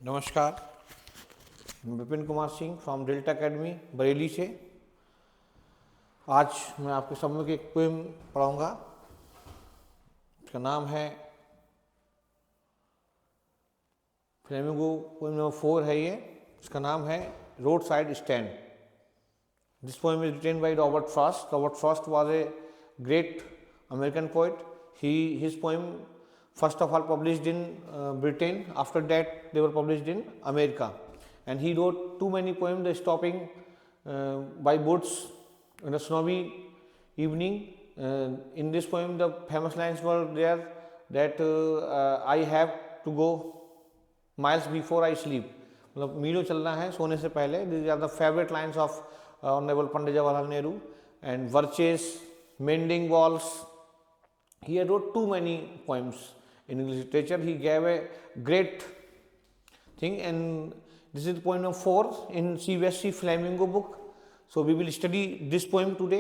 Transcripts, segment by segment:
नमस्कार, मैं Vipin Kumar Singh from delta academy Bareilly से। आज मैं आपके सामने एक पोएम पढ़ाऊंगा। इसका नाम है फ्लेमिंगो। पोएम नंबर 4 है ये। इसका नाम है road side stand. This poem is written by Robert Frost. Robert Frost was a great American poet. His poem first of all published in Britain. After that they were published in America, and he wrote too many poems. The stopping by woods in a snowy evening. In this poem the famous lines were there that I have to go miles before I sleep. मतलब मीलों चलना है सोने से पहले. These are the favorite lines of Honorable Pandit Jawaharlal Nehru. And virtues, mending walls. He had wrote too many poems in English literature. He gave a great thing, and this is poem number 4 in CBSE Flamingo book. So we will study this poem today.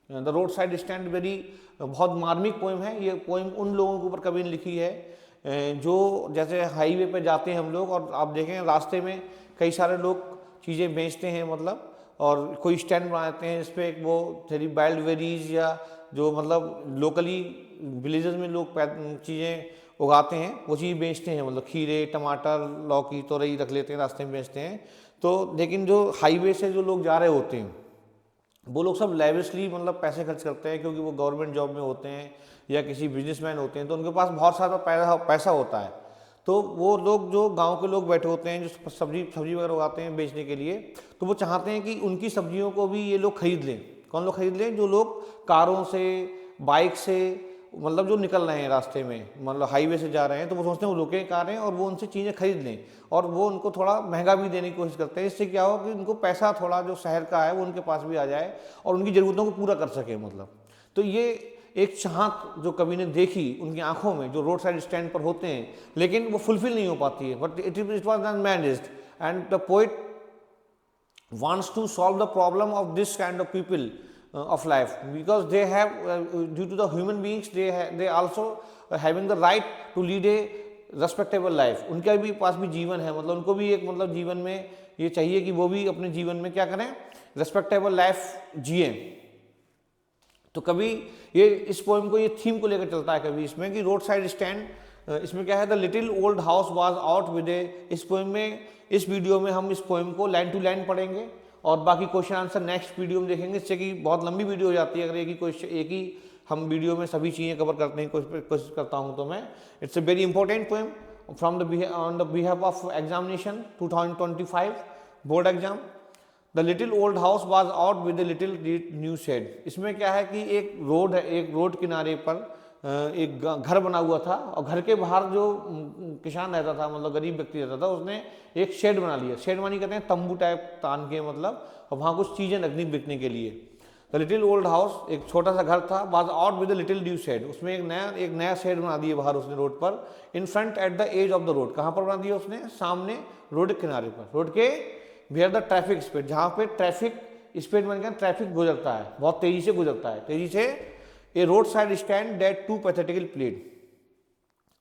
The roadside stand very बहुत मार्मिक poem है। ये poem उन लोगों के ऊपर कवि ने लिखी है जो जैसे हाईवे पे जाते हैं हम लोग, और आप देखें रास्ते में कई सारे लोग चीज़ें बेचते हैं, मतलब और कोई स्टैंड बनाते हैं इस पर एक वो थोड़ी वाइल्ड वेरीज या जो मतलब लोकली विलेजेस में लोग चीज़ें उगाते हैं वो चीज़ बेचते हैं, मतलब खीरे, टमाटर, लौकी, तोरई रख लेते हैं, रास्ते में बेचते हैं। तो लेकिन जो हाईवे से जो लोग जा रहे होते हैं वो लोग सब लेविशली मतलब पैसे खर्च करते हैं, क्योंकि वो गवर्नमेंट जॉब में होते हैं या किसी बिजनेसमैन होते हैं, तो उनके पास बहुत सारा पैसा होता है। तो वो लोग जो गांव के लोग बैठे होते हैं जो सब्जी वगैरह उगाते हैं बेचने के लिए, तो वो चाहते हैं कि उनकी सब्जियों को भी ये लोग खरीद लें। कौन लोग खरीद लें? जो लोग कारों से, बाइक से, मतलब जो निकल रहे हैं रास्ते में, मतलब हाईवे से जा रहे हैं, तो वो सोचते हैं वो रुके कारें और वो उनसे चीज़ें खरीद लें, और वो उनको थोड़ा महंगा भी देने की कोशिश करते हैं। इससे क्या हो कि उनको पैसा थोड़ा जो शहर का है वो उनके पास भी आ जाए और उनकी ज़रूरतों को पूरा कर सके, मतलब। तो ये एक चाहत जो कवि ने देखी उनकी आंखों में, जो रोड साइड स्टैंड पर होते हैं, लेकिन वो फुलफिल नहीं हो पाती है, but it was not managed, and the poet wants to solve the problem of this kind of people of life, because they have due to the human beings they also having the right to lead a respectable life. उनके भी पास भी जीवन है, मतलब उनको भी एक मतलब जीवन में ये चाहिए कि वो भी अपने जीवन में क्या करें, रेस्पेक्टेबल लाइफ जिए। तो कभी ये इस पोएम को, ये थीम को लेकर चलता है कभी इसमें कि रोड साइड स्टैंड। इसमें क्या है, the little old house was out with a. इस पोएम में, इस वीडियो में हम इस पोएम को लाइन टू लाइन पढ़ेंगे और बाकी क्वेश्चन आंसर नेक्स्ट वीडियो में देखेंगे। इससे कि बहुत लंबी वीडियो हो जाती है अगर एक ही हम वीडियो में सभी चीज़ें कवर करने की कोशिश करता हूँ तो मैं। It's a very important poem from on the behalf of examination 2025 board exam. The little old house was out with the little new shed. इसमें क्या है कि एक रोड है, एक रोड किनारे पर एक घर बना हुआ था, और घर के बाहर जो किसान रहता था, मतलब गरीब व्यक्ति रहता था, उसने एक शेड बना लिया। शेड मानी कहते हैं तंबू टाइप तान के, मतलब, और वहाँ कुछ चीज़ें रखनी बिकने के लिए। द लिटिल ओल्ड हाउस, एक छोटा सा घर था, was out with the little new shed. उसमें एक नया शेड बना दिया बाहर उसने रोड पर, in front at the edge of the road. कहाँ पर बना दिया उसने? सामने रोड के किनारे पर, रोड के वेयर द ट्रैफिक स्पीड, जहाँ पे ट्रैफिक स्पीड बन गया, ट्रैफिक गुजरता है, बहुत तेजी से गुजरता है, तेजी से। A road side stand that too pathetical played.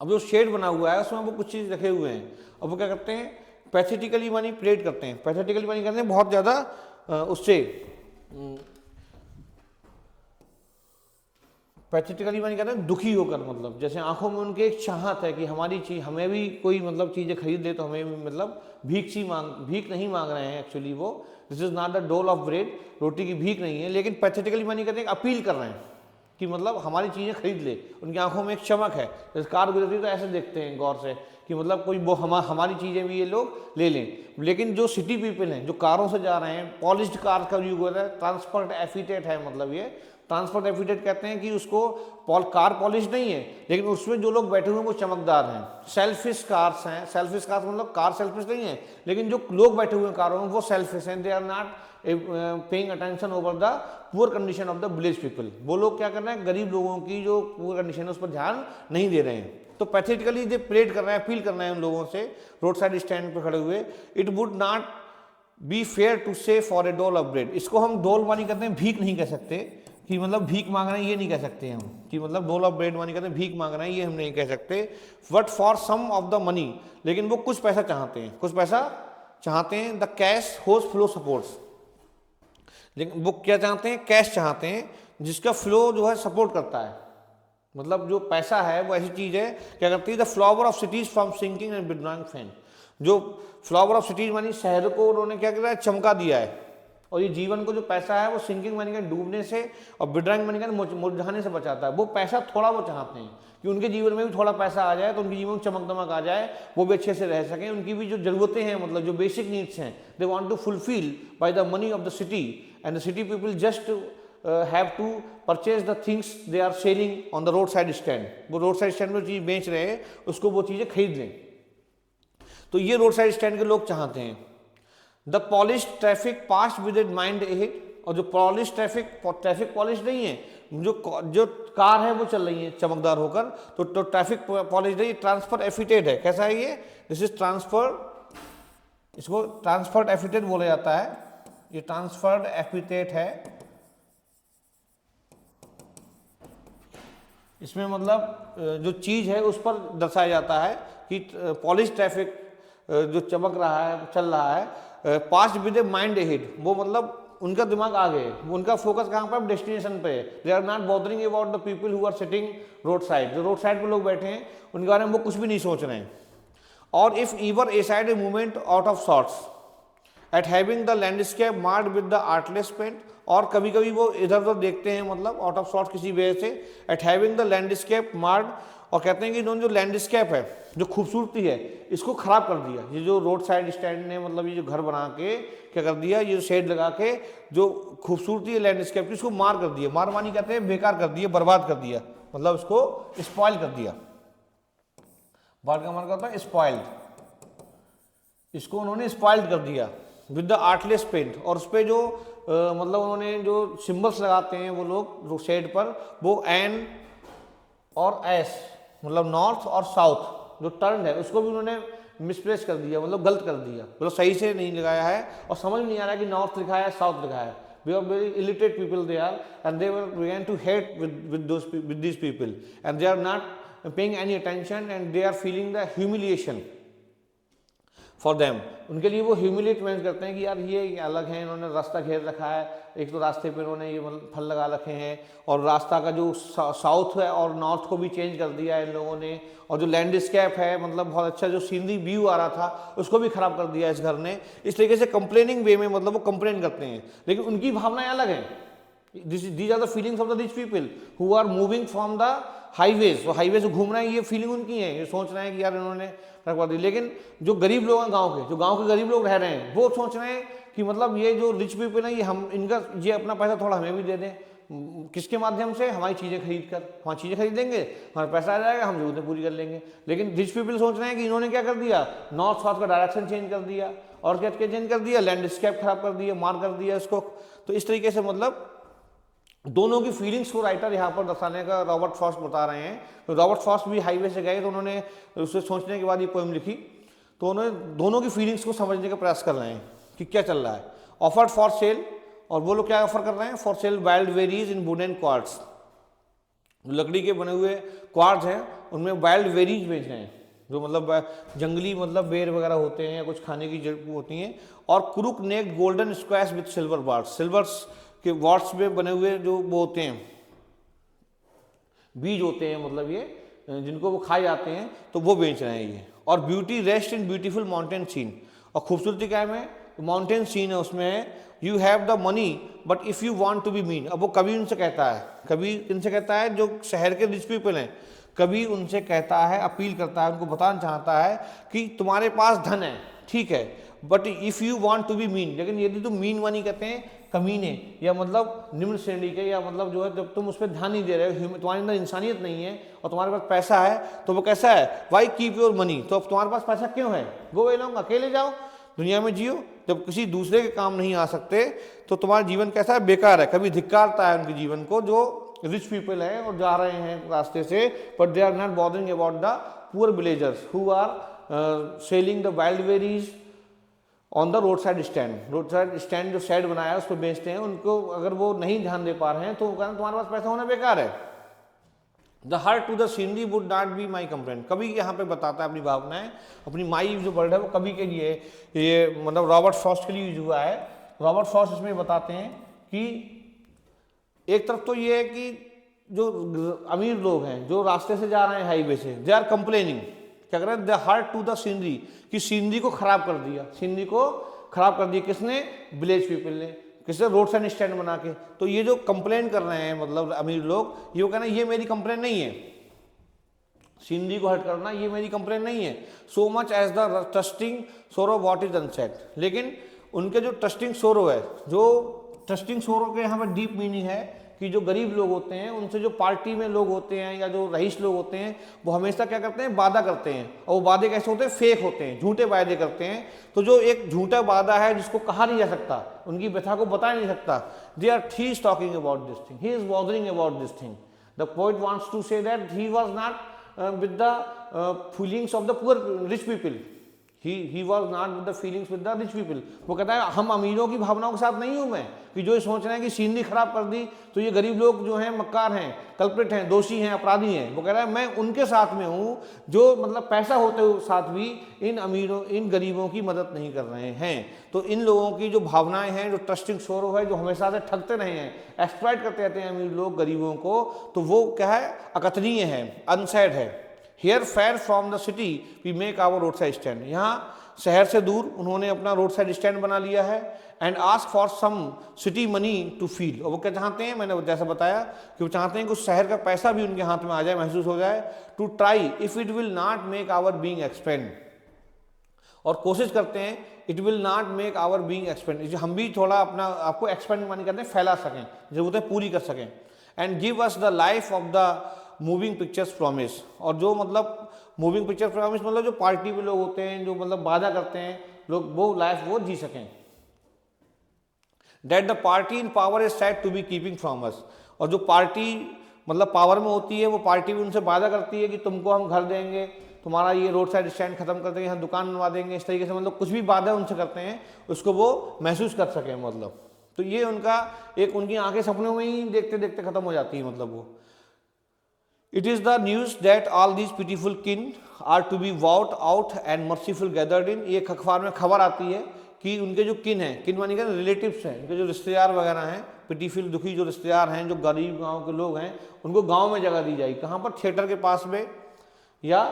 अब जो शेड बना हुआ है उसमें वो कुछ चीज़ रखे हुए हैं, अब वो क्या करते हैं, पैथेटिकली मानी प्लेड करते हैं। पैथेटिकली मानी करते हैं बहुत ज़्यादा उससे, पैथेटिकली मानी कहते हैं दुखी होकर, मतलब जैसे आंखों में उनके एक चाहत है कि हमारी चीज, हमें भी कोई मतलब चीज़ें खरीद दे, तो हमें भी मतलब भीख नहीं मांग रहे हैं एक्चुअली वो। दिस इज नॉट द डोल ऑफ ब्रेड, रोटी की भीख नहीं है, लेकिन पैथेटिकली मानी कहते हैं अपील कर रहे हैं कि मतलब हमारी चीज़ें खरीद ले। उनकी आंखों में एक चमक है, जैसे कार गुजरती है तो ऐसे देखते हैं गौर से कि मतलब कोई वो हमारी चीज़ें भी ये लोग ले लें। लेकिन जो सिटी पीपल हैं जो कारों से जा रहे हैं, पॉलिश्ड कार का यूज होता है, ट्रांसपोर्ट एफिडेट है, मतलब ये ट्रांसपोर्ट एफिडेट कहते हैं कि उसको कार पॉलिश नहीं है, लेकिन उसमें जो लोग बैठे हुए हैं वो चमकदार हैं। सेल्फिश कार्स हैं, सेल्फिश कार्स मतलब कार सेल्फिश नहीं है, लेकिन जो लोग बैठे हुए हैं कारों में वो सेल्फिश हैं। They are not paying attention over the poor condition of the village people. वो लोग क्या कर रहे हैं, गरीब लोगों की जो पुअर कंडीशन है उस पर ध्यान नहीं दे रहे हैं। तो पैथेटिकली दे प्लेड कर रहे हैं, अपील कर रहे हैं उन लोगों से रोड साइड स्टैंड पर खड़े हुए। It would not be fair to say for a dole of bread. इसको हम डोल वाली कहते हैं, भीख नहीं कह सकते कि मतलब भीख मांगना ये नहीं कह सकते हम, कि मतलब डोल ऑफ ब्रेड मनी कहते हैं भीख मांगना ये हम नहीं कह सकते। But for some of the money, लेकिन वो कुछ पैसा चाहते हैं, कुछ पैसा चाहते हैं। The cash whose flow supports, लेकिन वो क्या चाहते हैं, कैश चाहते हैं जिसका फ्लो जो है सपोर्ट करता है। मतलब जो पैसा है वो ऐसी चीज है क्या करती है, the flower of cities from sinking and withdrawing fan. जो फ्लावर ऑफ सिटीज मानी शहर को उन्होंने क्या किया है, चमका दिया है। और ये जीवन को जो पैसा है वो सिंकिंग मनी के डूबने से और विड्रॉइंग मनी के मुरझाने से बचाता है। वो पैसा थोड़ा वो चाहते हैं कि उनके जीवन में भी थोड़ा पैसा आ जाए तो उनके जीवन में चमक दमक आ जाए, वो भी अच्छे से रह सकें। उनकी भी जो जरूरतें हैं, मतलब जो बेसिक नीड्स हैं, they want to fulfil by the money of the city, and the city people just have to purchase the things they are selling on the road side stand. वो रोड साइड स्टैंड में चीज बेच रहे हैं, उसको वो चीजें खरीद लें। तो ये रोड साइड स्टैंड के लोग चाहते हैं। The polish traffic pass with it mind ahead, और जो पॉलिश ट्रैफिक पॉलिश नहीं है, जो कार है वो चल रही है चमकदार होकर, तो ट्रैफिक पॉलिश नहीं, ट्रांसफर एफिटेड है। कैसा है ये, दिस इज ट्रांसफर, इसको ट्रांसफर्ड एफिटेट बोला जाता है। ये ट्रांसफर्ड एफिटेट है। इसमें मतलब जो चीज है उस पर दर्शाया जाता है कि पॉलिश ट्रैफिक जो चमक रहा है, चल रहा है, past with a mind ahead, वो मतलब उनका दिमाग आगे, उनका फोकस कहाँ पर, डेस्टिनेशन पे। They are not bothering about the people who are sitting road side. जो रोड साइड पे लोग बैठे हैं उनके बारे में वो कुछ भी नहीं सोच रहे हैं। और if ever a side a movement out of sorts at having the landscape marred with the artless paint, और कभी कभी वो इधर उधर देखते हैं, मतलब आउट ऑफ सॉर्ट्स किसी वजह से, एट हैविंग द लैंडस्केप मार्ड, और कहते हैं कि इन्होंने जो लैंडस्केप है, जो खूबसूरती है, इसको खराब कर दिया। ये जो रोड साइड स्टैंड ने, मतलब ये जो घर बना के क्या कर दिया, ये शेड लगा के जो खूबसूरती है लैंडस्केप की, इसको मार कर दिया। मार मानी कहते हैं बेकार कर दिया, बर्बाद कर दिया, मतलब इसको स्पॉइल कर दिया। वर्ड का मतलब होता है स्पॉइल्ड, इसको उन्होंने स्पॉइल्ड कर दिया विद द आर्टलेस पेंट। और उस पर जो मतलब उन्होंने जो सिंबल्स लगाते हैं वो लोग शेड पर, वो एन और एस, मतलब नॉर्थ और साउथ जो टर्न है उसको भी उन्होंने मिसप्लेस कर दिया, मतलब गलत कर दिया, मतलब सही से नहीं लगाया है। और समझ में नहीं आ रहा है कि नॉर्थ लिखा है साउथ लिखा है। We are very illiterate people they are, and they began to hate with these people, and they are not paying any attention, and they are feeling the humiliation for them. उनके लिए वो humiliate महसूस करते हैं कि यार ये अलग है, इन्होंने रास्ता घेर रखा है, एक तो रास्ते पे इन्होंने ये फल लगा रखे हैं, और रास्ता का जो साउथ है और नॉर्थ को भी चेंज कर दिया है इन लोगों ने, और जो लैंडस्केप है, मतलब बहुत अच्छा जो सीनरी व्यू आ रहा था उसको भी खराब कर दिया इस घर ने। इस तरीके से कंप्लेनिंग वे में, मतलब वो कंप्लेन करते हैं, लेकिन उनकी भावनाएं अलग हैं। These are the feelings of the rich people who are moving from the highways. वो हाईवे से घूम रहे हैं, ये फीलिंग उनकी है, ये सोच रहे हैं कि यार इन्होंने रखवा दी। लेकिन जो गरीब लोग हैं गांव के, जो गांव के गरीब लोग रह रहे हैं, वो सोच रहे हैं कि मतलब ये जो रिच पीपल है, ये हम इनका ये अपना पैसा थोड़ा हमें भी दे दें, किसके माध्यम से, हमारी चीज़ें खरीद कर, हमारी चीज़ें खरीदेंगे, हमारा पैसा आ जाएगा, हम जरूरतें पूरी कर लेंगे। लेकिन रिच पीपल सोच रहे हैं कि इन्होंने क्या कर दिया, नॉर्थ साउथ का डायरेक्शन चेंज कर दिया, और क्या चेंज कर दिया, लैंडस्केप खराब कर दिया, मार कर दिया इसको। तो इस तरीके से मतलब दोनों की फीलिंग्स को राइटर यहाँ पर दर्शाने का रॉबर्ट फ्रॉस्ट बता रहे हैं। तो रॉबर्ट फ्रॉस्ट भी हाईवे से गए, तो उन्होंने उसे सोचने के बाद ये पोएम लिखी। तो उन्होंने दोनों की फीलिंग्स को समझने का प्रयास कर रहे हैं कि क्या चल रहा है। ऑफर्ड फॉर सेल, और वो लोग क्या ऑफर कर रहे हैं, for sale wild varies in wooden quartz. लकड़ी के बने हुए क्वार्ट्स हैं, उनमें वाइल्ड वेरीज बेच रहे हैं, जो मतलब जंगली मतलब बेर वगैरह होते हैं या कुछ खाने की जड़ होती हैं। और crook neck golden squash with silver bars, silvers के वार्ड्स में बने हुए जो वो होते हैं, बीज होते हैं, मतलब ये जिनको वो खाए जाते हैं, तो वो बेच रहे हैं ये। और beauty rest in beautiful mountain scene, और खूबसूरती क्या है, माउंटेन सीन है, उसमें है you have the money but if you want to be mean. अब वो कभी उनसे कहता है, कभी इनसे कहता है, जो शहर के रिच पीपल हैं, कभी उनसे कहता है, अपील करता है, उनको बताना चाहता है कि तुम्हारे पास धन है, ठीक है, but if you want to be mean, लेकिन यदि तुम मीन मनी कहते हैं कमीने, या मतलब निम्न श्रेणी के, या मतलब जो है जब तुम उस पर ध्यान नहीं दे रहे हो, तुम्हारे अंदर इंसानियत नहीं है, और तुम्हारे पास पैसा है, तो वो कैसा है, वाई कीप योर मनी, तो अब तुम्हारे पास पैसा क्यों है, गो अलोंग, अकेले जाओ, दुनिया में जियो। जब किसी दूसरे के काम नहीं आ सकते तो तुम्हारा जीवन कैसा है, बेकार है। कभी धिक्कारता है उनके जीवन को, जो रिच पीपल है और जा रहे हैं रास्ते से, but they are not bothering about the poor villagers who are selling the wild berries on the road side stand जो शेड बनाया है उस पर बेचते हैं, उनको अगर वो नहीं ध्यान दे पा रहे हैं तो वो कहना तुम्हारे पास पैसा होना बेकार है। The hurt to the scenery would not be my complaint, कभी यहाँ पे बताता है अपनी भावनाएं, अपनी माई जो वर्ड है वो कभी के लिए, ये मतलब रॉबर्ट फ्रॉस्ट के लिए यूज हुआ है। रॉबर्ट फ्रॉस्ट इसमें बताते हैं कि एक तरफ तो ये है कि जो अमीर लोग हैं जो रास्ते से जा रहे हैं हाईवे से, दे आर कंप्लेनिंग, क्या कर रहे हैं, the hurt to the scenery, कि सीनरी को खराब कर दिया, सीनरी को खराब कर दिया किसने, विलेज पीपल ने, किसने, रोड साइड स्टैंड बना के। तो ये जो कंप्लेन कर रहे हैं मतलब अमीर लोग, ये वो कहना ये मेरी कंप्लेन नहीं है, सीनरी को हट करना ये मेरी कंप्लेन नहीं है। So much as the trusting sorrow what is unsaid, लेकिन उनके जो ट्रस्टिंग सोरो है, जो ट्रस्टिंग सोरो के यहाँ पर डीप मीनिंग है कि जो गरीब लोग होते हैं उनसे जो पार्टी में लोग होते हैं या जो रईस लोग होते हैं वो हमेशा क्या करते हैं, वादा करते हैं, और वो वादे कैसे होते हैं, फेक होते हैं, झूठे वादे करते हैं। तो जो एक झूठा वादा है जिसको कहा नहीं जा सकता, उनकी व्यथा को बता नहीं सकता, they are he is talking about this thing, he is bothering about this thing. The poet wants to say that he was not with the feelings of the poor rich people, he was not with the feelings with the rich people। वो कहता है हम अमीरों की भावनाओं के साथ नहीं हूं मैं, कि जो ये सोच रहे हैं कि सीनरी खराब कर दी तो ये गरीब लोग जो हैं मक्कार हैं, कल्प्रिट हैं, दोषी हैं, अपराधी हैं। वो कह रहा है मैं उनके साथ में हूं जो मतलब पैसा होते हुए साथ भी इन अमीरों इन गरीबों की मदद नहीं कर रहे हैं। तो इन लोगों की जो भावनाएं हैं, जो ट्रस्टिंग सोरो है, जो हमेशा से ठगते रहे हैं, एक्सप्लॉइट करते रहते हैं अमीर लोग गरीबों को, तो वो क्या है, अकथनीय है, अनसैड है। Here far from the city we make our roadside stand, यहाँ शहर से दूर उन्होंने अपना रोड साइड स्टैंड बना लिया है। And ask for some city money to feel, और वो क्या चाहते हैं, मैंने जैसा बताया कि वो चाहते हैं कि उस शहर का पैसा भी उनके हाथ में आ जाए, महसूस हो जाए। To try if it will not make our being expand, और कोशिश करते हैं it will not make our being expand, हम भी थोड़ा अपना आपको एक्सपेंड मनी करते हैं, फैला सकें, जरूरतें पूरी कर सकें। And give us the life of the moving pictures promise, और जो मतलब मूविंग पिक्चर प्रॉमिस मतलब जो पार्टी में लोग होते हैं, जो मतलब वादा करते हैं लोग, वो लाइफ वो जी सकें। That the party in power is said to be keeping from us, और जो पार्टी मतलब पावर में होती है वो पार्टी भी उनसे वादा करती है कि तुमको हम घर देंगे, तुम्हारा ये रोड साइड स्टैंड खत्म कर देंगे, यहाँ दुकान बनवा देंगे, इस तरीके से मतलब कुछ भी वादा उनसे करते हैं उसको वो महसूस कर सकें मतलब। तो ये उनका एक, उनकी आंखें सपनों में ही देखते देखते खत्म हो जाती है मतलब वो। It is the news that all these pitiful kin are to be vowed out and merciful gathered in, ये अखबार में खबर आती है कि उनके जो किन हैं, किन मानी कहते हैं रिलेटिव्स हैं, उनके जो रिश्तेदार वगैरह हैं, पिटीफुल दुखी जो रिश्तेदार हैं, जो गरीब गांव के लोग हैं, उनको गांव में जगह दी जाएगी। कहाँ पर, थिएटर के पास में या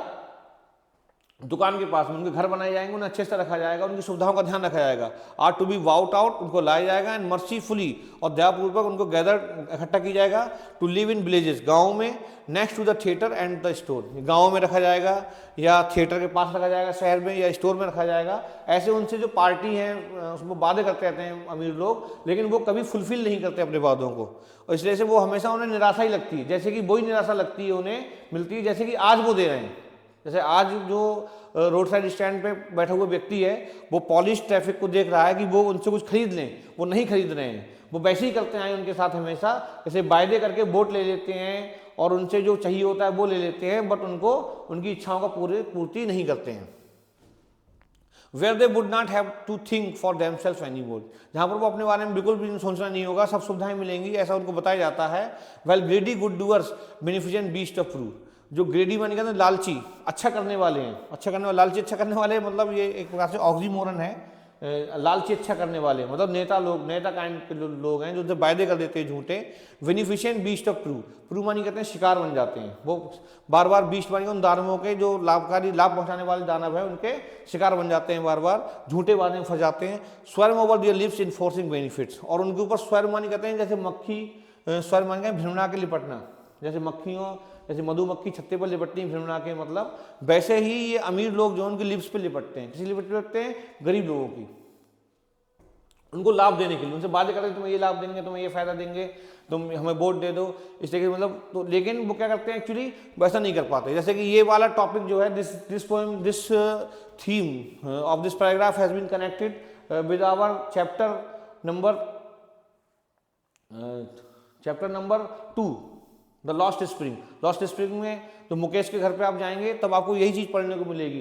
दुकान के पास में उनके घर बनाए जाएंगे, उन्हें अच्छे से रखा जाएगा, उनकी सुविधाओं का ध्यान रखा जाएगा। आर टू बी वाउट आउट, उनको लाया जाएगा, एंड मर्सीफुली, और दयापूर्वक उनको गैदर इकट्ठा की जाएगा। टू लिव इन विलेजेस, गाँव में, next to the theatre and the store, गाँव में रखा जाएगा या थिएटर के पास रखा जाएगा शहर में, या स्टोर में रखा जाएगा। ऐसे उनसे जो पार्टी है उसमें वादे करते रहते हैं अमीर लोग, लेकिन वो कभी फुलफिल नहीं करते अपने वादों को, और इसलिए से वो हमेशा उन्हें निराशा ही लगती है, जैसे कि वही निराशा लगती है उन्हें मिलती है जैसे कि आज वो दे रहे हैं। जैसे आज जो रोड साइड स्टैंड पे बैठा हुआ व्यक्ति है वो पॉलिश ट्रैफिक को देख रहा है कि वो उनसे कुछ खरीद लें, वो नहीं खरीद रहे हैं, वो वैसे ही करते हैं उनके साथ हमेशा, जैसे वायदे करके वोट ले लेते हैं और उनसे जो चाहिए होता है वो ले लेते हैं, बट उनको उनकी इच्छाओं का पूर्ति नहीं करते हैं। Where they would not have to think for themselves anymore, जहाँ पर वो अपने बारे में बिल्कुल भी सोचना नहीं होगा, सब सुविधाएं मिलेंगी, ऐसा उनको बताया जाता है। Well greedy good doers beneficent beast of fruit, जो ग्रेडी माने कहते हैं लालची, अच्छा करने वाले हैं, अच्छा करने वाले, लालची अच्छा करने वाले, मतलब ये एक प्रकार से ऑक्सीमोरन है। लालची अच्छा करने वाले मतलब नेता लोग, नेता काइंड के लोग हैं जो वायदे कर देते हैं झूठे। बेनिफिशिएंट बीस्ट ऑफ प्रू मानी कहते हैं शिकार बन जाते हैं, वो बार बार बीस्ट मानी उन दानवों के जो लाभकारी लाभ पहुंचाने वाले दानव है उनके शिकार बन जाते हैं, बार बार झूठे वादे में फंस जाते हैं। Swarm over their lives enforcing benefits, और उनके ऊपर स्वर्म मानी कहते हैं जैसे मक्खी, स्वर्म मानी कहते हैं भ्रमणा के लिपटना, जैसे मक्खियों, जैसे मधुमक्खी छत्ते पर लिपटती है भ्रमणा के, मतलब वैसे ही ये अमीर लोग जो उनकी लिप्स पे लिपटते हैं, किसी लिपटते हैं गरीब लोगों की, उनको लाभ देने के लिए, उनसे बातें करते हैं तुम्हें ये लाभ देंगे, तुम्हें ये फायदा देंगे, तुम हमें वोट दे दो, इस तरीके मतलब। तो लेकिन वो क्या करते हैं एक्चुअली वैसा नहीं कर पाते। जैसे कि ये वाला टॉपिक जो है, this theme of this paragraph has been connected with our chapter number 2 the lost spring. Lost spring में तो मुकेश के घर पे आप जाएंगे तब आपको यही चीज़ पढ़ने को मिलेगी,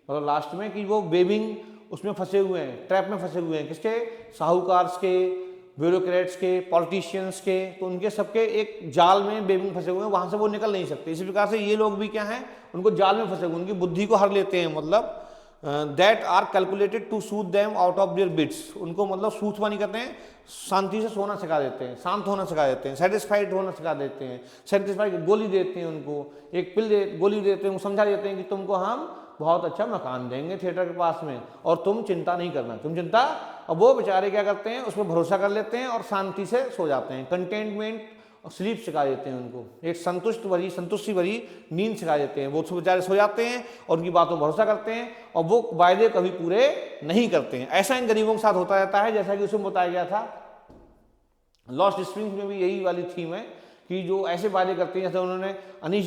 मतलब लास्ट में कि वो वेविंग उसमें फंसे हुए हैं, ट्रैप में फंसे हुए हैं। किसके? साहूकार्स के, ब्यूरोक्रेट्स के, पॉलिटिशियंस के। तो उनके सबके एक जाल में वेब में फंसे हुए हैं, वहां से वो निकल नहीं सकते। इसी प्रकार से ये लोग भी क्या हैं, उनको जाल में फंसे हुए, उनकी बुद्धि को हर लेते हैं, मतलब that are calculated to soothe them out of their bits. उनको मतलब सूथवा नहीं करते हैं, शांति से सोना सिखा देते हैं, शांत होना सिखा देते हैं, सेटिस्फाइड होना सिखा देते हैं, सेटिस्फाइड गोली देते हैं उनको, एक गोली देते हैं, समझा देते हैं कि तुमको हम बहुत अच्छा मकान देंगे थिएटर के पास में और तुम चिंता नहीं करना, तुम चिंता। अब वो बेचारे क्या करते हैं, उस पर भरोसा कर लेते हैं और शांति से सो जाते हैं। कंटेनमेंट और स्लीप सिखा देते हैं उनको, एक संतुष्टि भरी नींद सिखा देते हैं। वो बेचारे सो जाते हैं और उनकी बातों पर भरोसा करते हैं और वो वायदे कभी पूरे नहीं करते हैं। ऐसा इन गरीबों के साथ होता रहता है, जैसा कि उसमें बताया गया था। लॉस्ट स्प्रिंग्स में भी यही वाली थीम है कि जो ऐसे वादे करते हैं, जैसे उन्होंने अनीश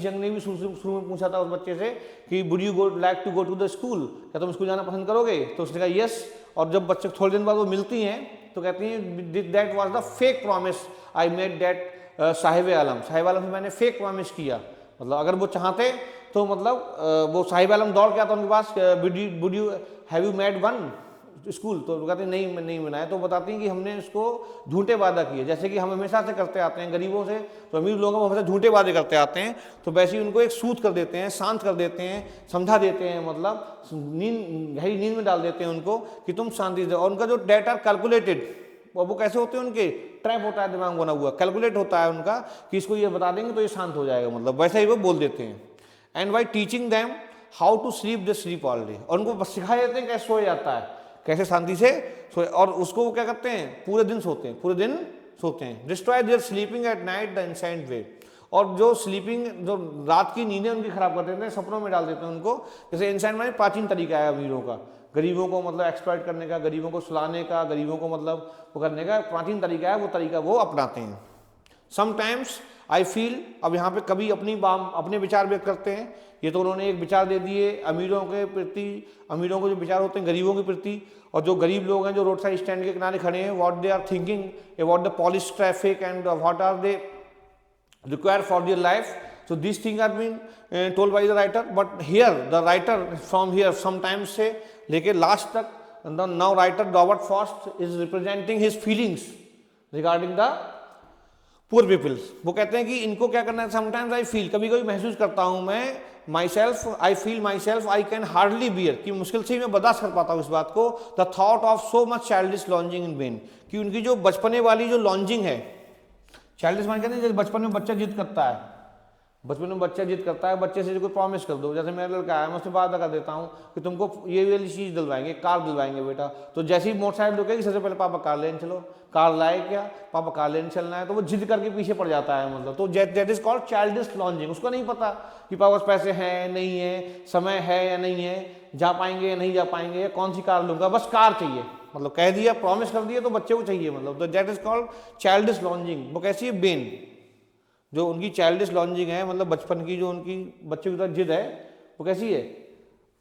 जंग ने भी शुरू में पूछा था उस बच्चे से कि would you like to go to the school, क्या तुम स्कूल जाना पसंद करोगे? तो उसने कहा यस। और जब बच्चे थोड़े दिन बाद वो मिलती हैं तो कहती हैं that was the fake promise I made that Sahib Alam से मैंने फेक प्रॉमिस किया। मतलब अगर वो चाहते तो मतलब वो साहिब आलम दौड़ के आता उनके पास, would you have you made one school? तो कहते हैं नहीं बनाया। तो बताती हैं कि हमने उसको झूठे वादा किए, जैसे कि हम हमेशा से करते आते हैं गरीबों से, तो अमीर लोगों को हमेशा झूठे वादे करते आते हैं। तो वैसे ही उनको एक सूद कर देते हैं, शांत कर देते हैं, समझा देते हैं, मतलब गहरी नींद में डाल देते हैं उनको कि तुम शांति से। और उनका जो डेट आर कैलकुलेटेड, वो कैसे होते हैं, उनके ट्रैप होता है, दिमाग बना हुआ, कैलकुलेट होता है उनका कि इसको ये बता देंगे तो ये शांत हो जाएगा, मतलब वैसा ही वो बोल देते हैं। And by teaching them how to sleep they sleep all day. और उनको सिखा देते हैं कैसे सोया जाता है, कैसे शांति से सोए। और उसको वो क्या करते हैं, पूरे दिन सोते हैं, destroy their sleeping at night the innocent way. और जो स्लीपिंग, जो रात की नींदें उनकी खराब कर देते हैं, सपनों में डाल देते हैं उनको। जैसे इंसेंट माने प्राचीन तरीका है अमीरों का, गरीबों को मतलब एक्सप्लॉइट करने का, गरीबों को सुलाने का, गरीबों को मतलब वो करने का प्राचीन तरीका है, वो तरीका वो अपनाते हैं। समटाइम्स आई फील, अब यहाँ पे कभी अपने विचार व्यक्त करते हैं। ये तो उन्होंने एक विचार दे दिए अमीरों के प्रति, अमीरों को जो विचार होते हैं गरीबों के प्रति, और जो गरीब लोग हैं जो रोड साइड स्टैंड के किनारे खड़े हैं, what they are thinking about the polish traffic and what are they require for their life. So these things are being told by the writer, but here the writer from here sometimes से लेके last तक, the now writer Robert Frost is representing his feelings regarding the poor people। वो कहते हैं कि इनको क्या करना है, sometimes I feel, कभी कभी महसूस करता हूँ मैं, myself I feel myself I can hardly bear, कि मुश्किल से ही मैं बर्दाश्त कर पाता हूँ इस बात को, the thought of so much childish longing in vain, कि उनकी जो बचपने वाली जो लॉन्जिंग है, चाइल्डिश मान कहते हैं जैसे बचपन में बच्चा जिद करता है, बच्चे से कोई प्रॉमिस कर दो। जैसे मेरा लड़का है, मैं उससे वादा कर देता हूँ कि तुमको ये वाली चीज़ दिलवाएंगे, कार दिलवाएंगे बेटा। तो जैसे ही मोटरसाइकिल रुकेगी सबसे पहले पापा कार लेने चलो, कार लाए क्या पापा, कार लेने चलना है। तो वो जिद करके पीछे पड़ जाता है, मतलब तो that is called childish lodging. उसको नहीं पता कि पापा पास पैसे हैं नहीं है, समय है या नहीं है, जा पाएंगे या नहीं जा पाएंगे, कौन सी कार लूँगा, बस कार चाहिए, मतलब कह दिया, प्रॉमिस कर दिया तो बच्चे को चाहिए, मतलब तो that is called childish lodging. वो कैसी है, बेन, जो उनकी चाइल्डिश लॉन्जिंग है, मतलब बचपन की जो उनकी बच्चे की तरफ जिद है, वो कैसी है,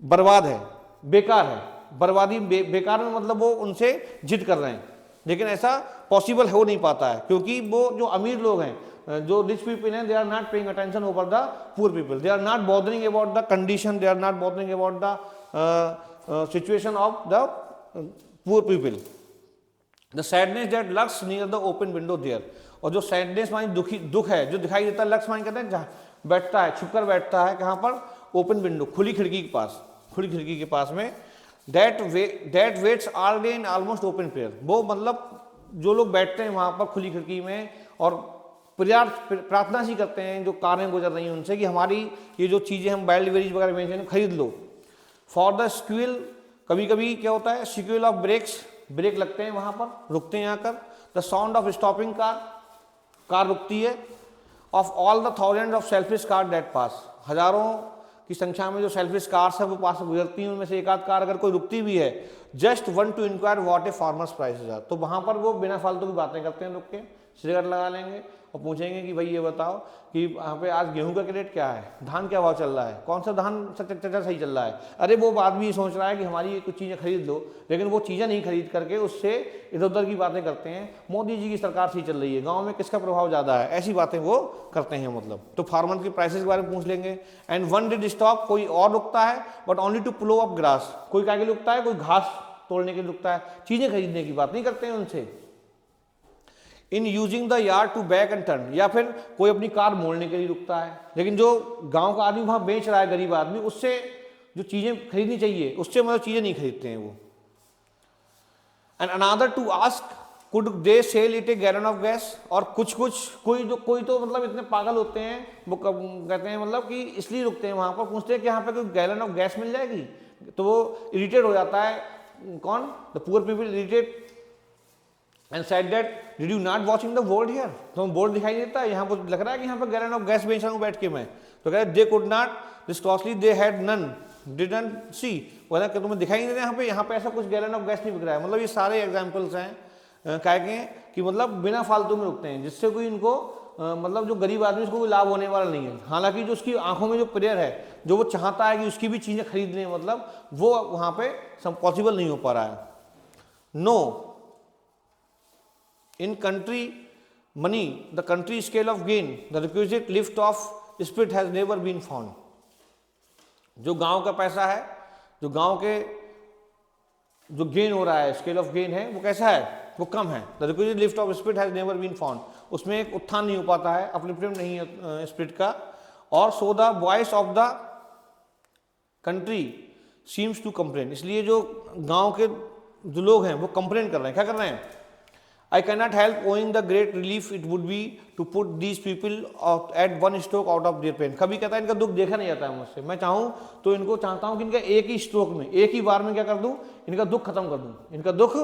बर्बाद है, बेकार है, बर्बादी बेकार में, मतलब वो उनसे जिद कर रहे हैं। लेकिन ऐसा पॉसिबल हो नहीं पाता है, क्योंकि वो जो अमीर लोग हैं, जो रिच पीपल हैं, they are not paying attention over the poor people, they are not bothering about the condition, they are not bothering about the situation of the poor people. The sadness that lurks near the open window there. और जो sadness मानी दुख है जो दिखाई देता है, लक्ष्य मानी कहते हैं जहाँ बैठता है, छुपकर बैठता है, कहाँ पर, ओपन विंडो, खुली खिड़की के पास में, that waits all day in almost open prayer. वो मतलब जो लोग बैठते हैं वहाँ पर खुली खिड़की में और प्रार्थना सी करते हैं, जो कारें गुजर रही हैं उनसे, कि हमारी ये जो चीज़ें हम बैल वेरीज वगैरह बेच रहे हैं खरीद लो। फॉर द स्क्विल, कभी कभी क्या होता है, सिक्वल ऑफ ब्रेक लगते हैं वहाँ पर, रुकते हैं आकर। The sound of stopping car रुकती है। Of all the thousand of selfish car that pass, हजारों की संख्या में जो सेल्फिश कार्स है वो पास गुजरती हैं, उनमें से एक आध कार अगर कोई रुकती भी है, just one to inquire what a farmer's prices are, तो वहाँ पर वो बिना फालतू की बातें करते हैं रुक के सिर कट लगा लेंगे और पूछेंगे कि भाई ये बताओ कि यहाँ पे आज गेहूं का रेट क्या है, धान क्या भाव चल रहा है, कौन सा धान चाचा सही चल रहा है। अरे वो आदमी सोच रहा है कि हमारी कुछ चीज़ें खरीद लो, लेकिन वो चीज़ें नहीं खरीद करके उससे इधर उधर की बातें करते हैं। मोदी जी की सरकार सही चल रही है, गाँव में किसका प्रभाव ज़्यादा है, ऐसी बातें वो करते हैं मतलब। तो फार्मर की प्राइसेस के बारे में पूछ लेंगे। एंड वन डिड स्टॉप, कोई और रुकता है but only to plough up grass, कोई क्या रुकता है, कोई घास तोड़ने के लिए रुकता है, चीज़ें खरीदने की बात नहीं करते हैं उनसे। In using the yard to back and turn, या फिर कोई अपनी कार मोड़ने के लिए रुकता है, लेकिन जो गांव का आदमी वहां बेच रहा है, गरीब आदमी, उससे जो चीजें खरीदनी चाहिए उससे मतलब चीजें नहीं खरीदते हैं वो। And another to ask could they sell it a gallon of gas, और कोई तो मतलब इतने पागल होते हैं वो कहते हैं मतलब कि इसलिए रुकते हैं वहां पर, पूछते हैं कि यहाँ पे कोई गैलन ऑफ गैस मिल जाएगी, तो वो इरिटेट हो जाता है। कौन? The poor people irritate and said that did you not watching the board here, तो बोर्ड दिखाई देता है यहाँ पर, लग रहा है कि यहाँ पर गैलन ऑफ गैस बेच रहा हूँ बैठ के मैं। तो कह रहे they could not this costly they had none didn't see, बोला कि तुम्हें दिखाई नहीं देता यहाँ पे ऐसा कुछ गैलन ऑफ गैस नहीं बिक रहा है। मतलब ये सारे एग्जाम्पल्स हैं क्या कि मतलब बिना फालतू में रुकते हैं, जिससे कोई इनको मतलब जो गरीब आदमी उसको कोई लाभ होने वाला नहीं है। हालांकि जो उसकी आंखों में जो प्रेयर है, जो वो चाहता है कि उसकी भी चीज़ें खरीद लें, मतलब वो वहाँ पे पॉसिबल नहीं हो पा रहा है। No, in country money, the country scale of gain, the requisite lift of spirit has never been found. जो गांव का पैसा है, जो गांव के जो गेन हो रहा है, स्केल ऑफ गेन है, वो कैसा है, वो कम है। The requisite lift of spirit has never been found, उसमें एक उत्थान नहीं हो पाता है, अपलिफ्टमेंट नहीं है स्पिरिट का। और so the voice of the country seems to complain, इसलिए जो गांव के जो लोग हैं वो कंप्लेन कर रहे हैं, क्या कर रहे हैं, I cannot help owing the great relief it would be to put these people at one stroke out of their pain। कभी कहता है इनका दुख देखा नहीं जाता है मुझसे, मैं चाहूँ तो इनको चाहता हूँ कि इनका एक ही स्ट्रोक में, एक ही बार में क्या कर दूँ, इनका दुख खत्म कर दूँ, इनका दुख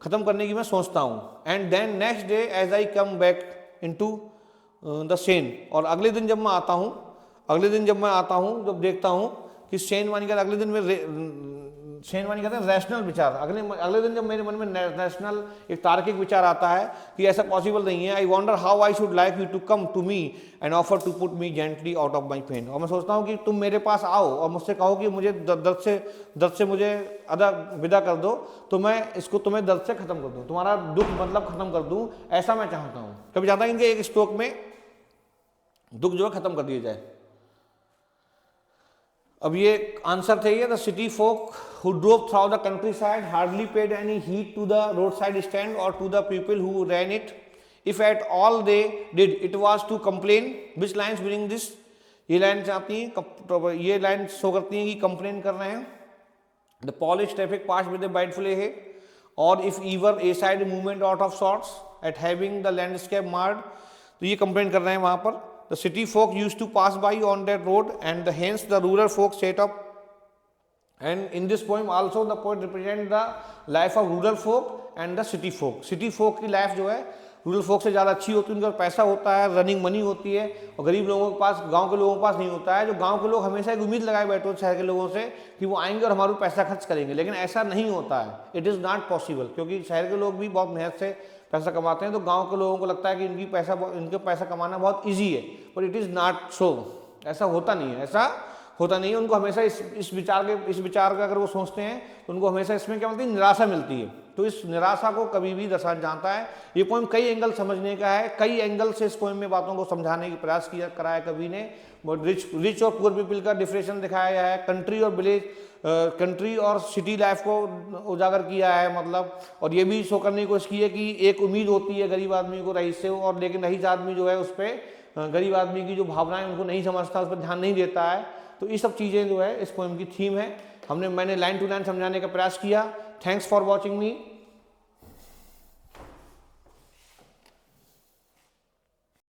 खत्म करने की मैं सोचता हूँ। And then next day as I come back into the Seine, और अगले दिन जब मैं आता हूँ, जब देखता हूँ कि सेन मानी का अगले दिन में सेन मानी कहते हैं रैशनल विचार, अगले दिन जब मेरे मन में रैशनल एक तार्किक विचार आता है कि ऐसा पॉसिबल नहीं है। I wonder how I should like you to come to me and offer to put me gently out of my pain, और मैं सोचता हूँ कि तुम मेरे पास आओ और मुझसे कहो कि मुझे दर्द से मुझे विदा कर दो, तो मैं इसको तुम्हें दर्द से खत्म कर दूँ, तुम्हारा दुख मतलब खत्म कर दूँ, ऐसा मैं चाहता हूँ। कभी चाहता है इनके एक स्ट्रोक में दुख जो है खत्म कर दिया जाए। अब ये आंसर थे ये, the city folk who drove through the countryside hardly paid any heed to the roadside stand or to the people who ran it. If at all they did, it was to complain. Which lines meaning this? ये line आती हैं, ये line show करती हैं कि complain कर रहे हैं। The polished traffic passed with a bideful ahead, or if ever a side movement out of sorts at having the landscape marred, तो ये कंप्लेन कर रहे हैं वहाँ पर। The city folk used to pass by on that road, and hence the rural folk set up. And in this poem also the poet represent the life of rural folk and the city folk. City folk की life जो है rural फोक से ज़्यादा अच्छी होती है, उनका पैसा होता है, रनिंग मनी होती है, और गरीब लोगों के पास, गांव के लोगों के पास नहीं होता है। जो गांव के लोग हमेशा एक उम्मीद लगाए बैठे हो शहर के लोगों से कि वो आएंगे और हमारा पैसा खर्च करेंगे, लेकिन ऐसा नहीं होता है। इट इज़ नॉट पॉसिबल, क्योंकि शहर के लोग भी बहुत मेहनत से पैसा कमाते हैं, तो गाँव के लोगों को लगता है कि इनके पैसा कमाना बहुत ईजी है, but it is not so. ऐसा होता नहीं है, उनको हमेशा इस विचार का अगर वो सोचते हैं तो उनको हमेशा इसमें क्या मिलती है, निराशा मिलती है। तो इस निराशा को कभी भी दर्शाना जानता है। ये पोएम कई एंगल समझने का है, कई एंगल से इस पोएम में बातों को समझाने की प्रयास कराया कवि ने। रिच और पुअर पीपल का डिफरेंशिएशन दिखाया गया है, कंट्री और सिटी लाइफ को उजागर किया है मतलब, और ये भी शो करने की कोशिश की है कि एक उम्मीद होती है गरीब आदमी को रईस से, और लेकिन रईस आदमी जो है उस पर गरीब आदमी की जो भावनाएं उनको नहीं समझता, उस पर ध्यान नहीं देता है। तो ये सब चीज़ें जो है इस पोएम की थीम है। मैंने लाइन टू लाइन समझाने का प्रयास किया। Thanks for watching me.